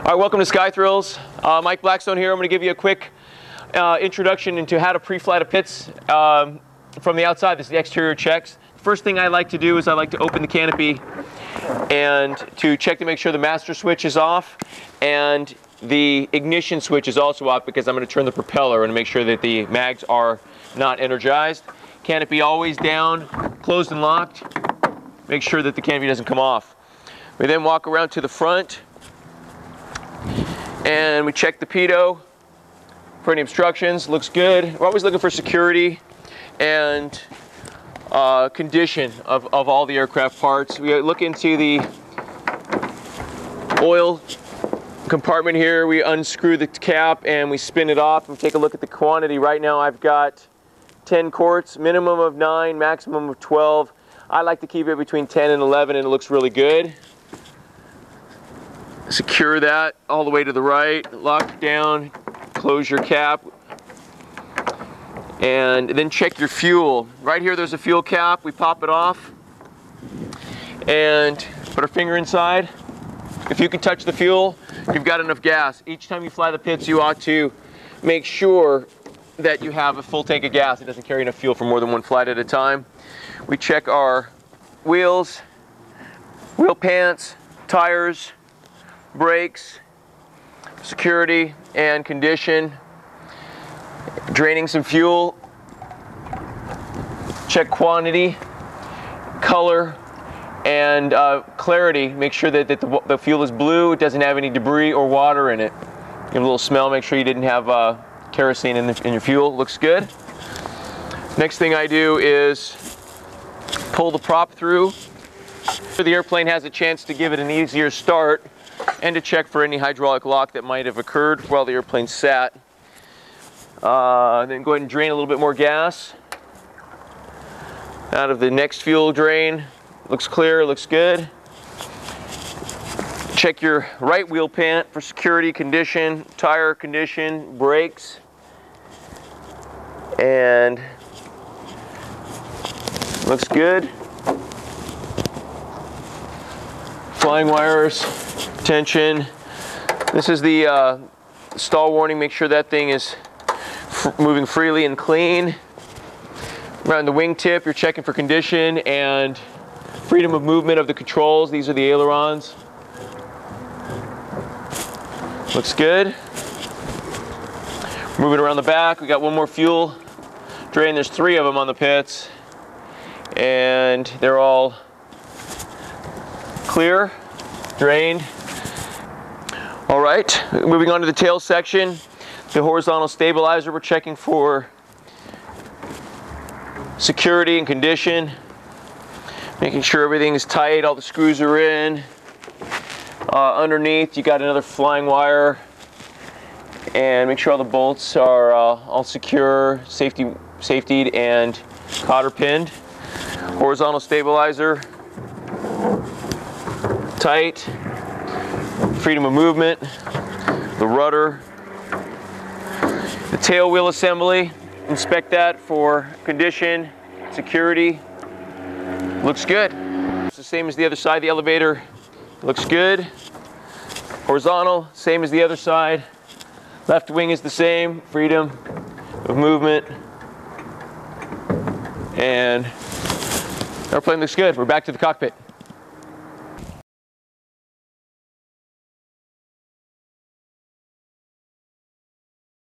All right, welcome to Sky Thrills. Mike Blackstone here. I'm going to give you a quick introduction into how to pre-fly to pits from the outside. This is the exterior checks. First thing I like to do is I like to open the canopy and to check to make sure the master switch is off and the ignition switch is also off, because I'm going to turn the propeller and make sure that the mags are not energized. Canopy always down, closed and locked. Make sure that the canopy doesn't come off. We then walk around to the front and we check the pitot for any obstructions. Looks good. We're always looking for security and condition of all the aircraft parts. We look into the oil compartment here. We unscrew the cap and we spin it off and take a look at the quantity. Right now I've got 10 quarts, minimum of 9, maximum of 12. I like to keep it between 10 and 11 and it looks really good. Secure that all the way to the right, lock down, close your cap, and then check your fuel. Right here there's a fuel cap. We pop it off and put our finger inside. If you can touch the fuel, you've got enough gas. Each time you fly the pits, you ought to make sure that you have a full tank of gas. It doesn't carry enough fuel for more than one flight at a time. We check our wheels, wheel pants, tires, brakes, security and condition. Draining some fuel. Check quantity, color, and clarity. Make sure that the fuel is blue, it doesn't have any debris or water in it. Give it a little smell, make sure you didn't have kerosene in your fuel. Looks good. Next thing I do is pull the prop through. The airplane has a chance to give it an easier start and to check for any hydraulic lock that might have occurred while the airplane sat. Then go ahead and drain a little bit more gas out of the next fuel drain. Looks clear, looks good. Check your right wheel pant for security, condition, tire condition, brakes, and looks good. Flying wires, tension. This is the stall warning. Make sure that thing is moving freely and clean. Around the wingtip, you're checking for condition and freedom of movement of the controls. These are the ailerons. Looks good. Moving around the back, we got one more fuel drain. There's 3 of them on the pits, and they're all clear, drained. All right, moving on to the tail section. The horizontal stabilizer, we're checking for security and condition. Making sure everything is tight, all the screws are in. Underneath, you got another flying wire. And make sure all the bolts are all secure, safetied and cotter pinned. Horizontal stabilizer, tight. Freedom of movement, the rudder. The tail wheel assembly, inspect that for condition, security. Looks good. It's the same as the other side. The elevator looks good. Horizontal, same as the other side. Left wing is the same, freedom of movement. And airplane looks good. We're back to the cockpit.